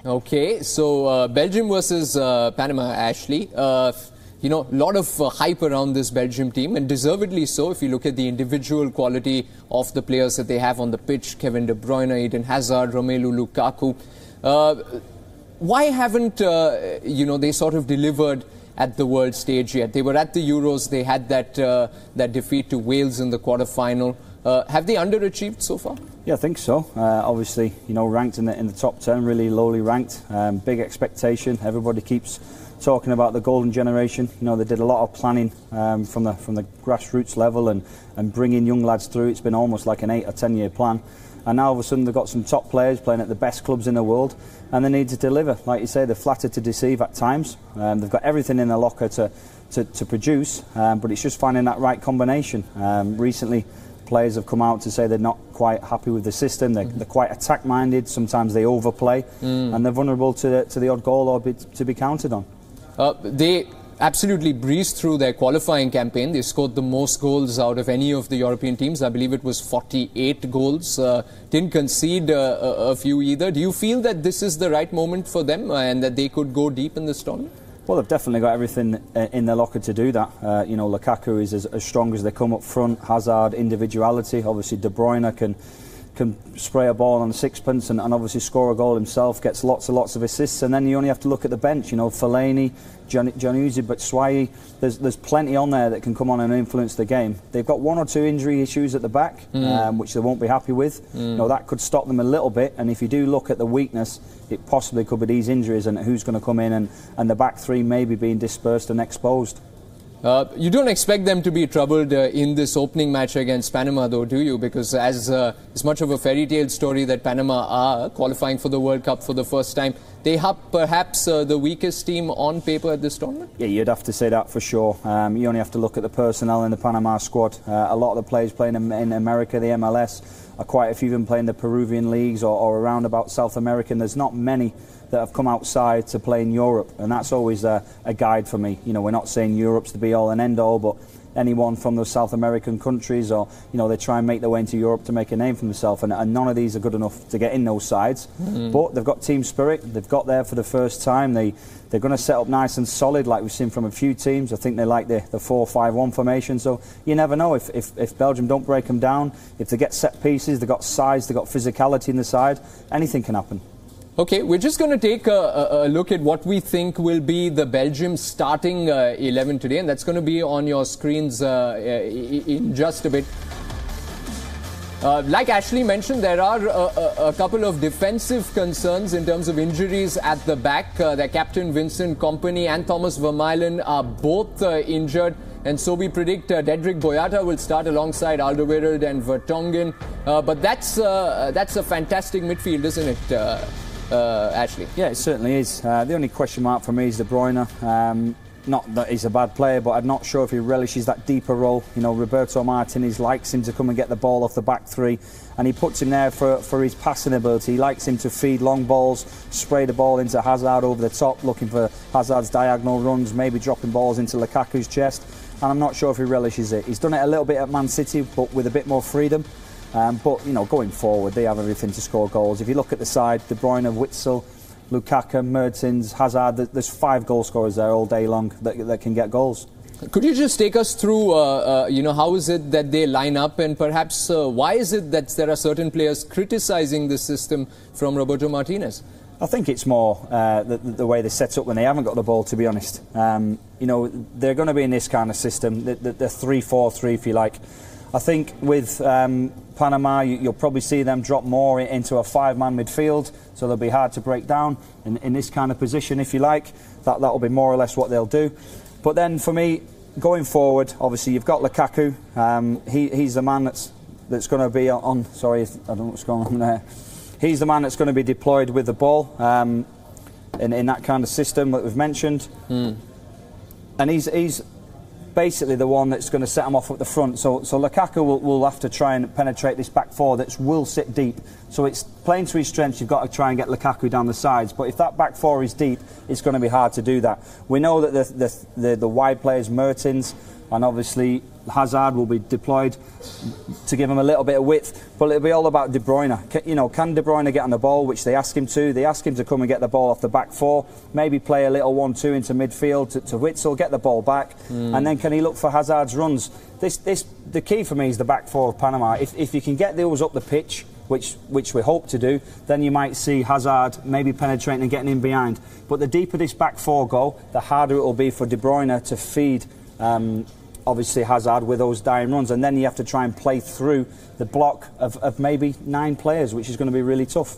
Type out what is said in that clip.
Okay, so Belgium versus Panama, Ashley. You know, a lot of hype around this Belgium team, and deservedly so if you look at the individual quality of the players that they have on the pitch. Kevin De Bruyne, Eden Hazard, Romelu Lukaku. Why haven't, you know, they sort of delivered at the world stage yet? They were at the Euros, they had that defeat to Wales in the quarter-final. Have they underachieved so far? Yeah, I think so. Obviously, you know, ranked in the top 10, really lowly ranked. Big expectation. Everybody keeps talking about the golden generation. You know, they did a lot of planning from the grassroots level and bringing young lads through. It's been almost like an 8 or 10 year plan. And now all of a sudden they've got some top players playing at the best clubs in the world, and they need to deliver. Like you say, they're flattered to deceive at times. They've got everything in their locker to produce, but it's just finding that right combination. Recently, players have come out to say they're not quite happy with the system. They're quite attack-minded. Sometimes they overplay, and they're vulnerable to the odd goal or to be counted on. They absolutely breezed through their qualifying campaign. They scored the most goals out of any of the European teams. I believe it was 48 goals. Didn't concede a few either. Do you feel that this is the right moment for them and that they could go deep in this tournament? Well, they've definitely got everything in their locker to do that. You know, Lukaku is as strong as they come up front. Hazard, individuality. Obviously, De Bruyne can spray a ball on a sixpence and obviously score a goal himself, gets lots of assists, and then you only have to look at the bench. You know, Fellaini, Gianuzzi, Batshuayi, there's plenty on there that can come on and influence the game. They've got 1 or 2 injury issues at the back, which they won't be happy with. You know, that could stop them a little bit, and if you do look at the weakness, it possibly could be these injuries and who's going to come in and the back three maybe being dispersed and exposed. You don't expect them to be troubled in this opening match against Panama, though, do you? Because as much of a fairy tale story that Panama are, qualifying for the World Cup for the first time, they have perhaps the weakest team on paper at this tournament? Yeah, you'd have to say that for sure. You only have to look at the personnel in the Panama squad. A lot of the players playing in America, the MLS, are quite a few of them playing the Peruvian leagues or around about South America. There's not many that have come outside to play in Europe, and that's always a guide for me. You know, we're not saying Europe's the be-all and end-all, but anyone from those South American countries, or you know, they try and make their way into Europe to make a name for themselves, and none of these are good enough to get in those sides. But they've got team spirit. They've got there for the first time. They're going to set up nice and solid, like we've seen from a few teams. I think they like the 4-5-1 formation. So you never know if Belgium don't break them down. If they get set pieces, they've got size, they've got physicality in the side. Anything can happen. Okay, we're just going to take a look at what we think will be the Belgium starting 11 today, and that's going to be on your screens in just a bit. Like Ashley mentioned, there are a couple of defensive concerns in terms of injuries at the back. Their captain Vincent Kompany and Thomas Vermaelen are both injured, and so we predict Dedrick Boyata will start alongside Alderweireld and Vertonghen. But that's a fantastic midfield, isn't it? Ashley? Yeah, it certainly is. The only question mark for me is De Bruyne. Not that he's a bad player, but I'm not sure if he relishes that deeper role. You know, Roberto Martinez likes him to come and get the ball off the back three, and he puts him there for his passing ability. He likes him to feed long balls, spray the ball into Hazard over the top, looking for Hazard's diagonal runs, maybe dropping balls into Lukaku's chest, and I'm not sure if he relishes it. He's done it a little bit at Man City, but with a bit more freedom. But, you know, going forward, they have everything to score goals. If you look at the side, De Bruyne, Witsel, Lukaku, Mertens, Hazard, there's 5 goal scorers there all day long that can get goals. Could you just take us through, you know, how is it that they line up, and perhaps why is it that there are certain players criticising this system from Roberto Martinez? I think it's more the way they set up when they haven't got the ball, to be honest. You know, they're going to be in this kind of system, the 3-4-3, if you like. I think with Panama, you'll probably see them drop more into a 5-man midfield, so they'll be hard to break down in this kind of position, if you like. That'll be more or less what they'll do. But then for me, going forward, obviously you've got Lukaku. He's the man that's going to be on. Sorry, I don't know what's going on there. He's the man that's going to be deployed with the ball in that kind of system that we've mentioned. And he's basically the one that's going to set them off at the front. So Lukaku will have to try and penetrate this back four that will sit deep. So it's playing to his strengths. You've got to try and get Lukaku down the sides. But if that back four is deep, it's going to be hard to do that. We know that the wide players, Mertens, and obviously Hazard will be deployed to give him a little bit of width, but it'll be all about De Bruyne. Can De Bruyne get on the ball, which they ask him to? They ask him to come and get the ball off the back four, maybe play a little 1-2 into midfield to Witsel, get the ball back, and then can he look for Hazard's runs? The key for me is the back four of Panama. If you can get those up the pitch, which we hope to do, then you might see Hazard maybe penetrating and getting in behind. But the deeper this back four go, the harder it will be for De Bruyne to feed obviously Hazard with those dying runs, and then you have to try and play through the block of maybe 9 players, which is going to be really tough.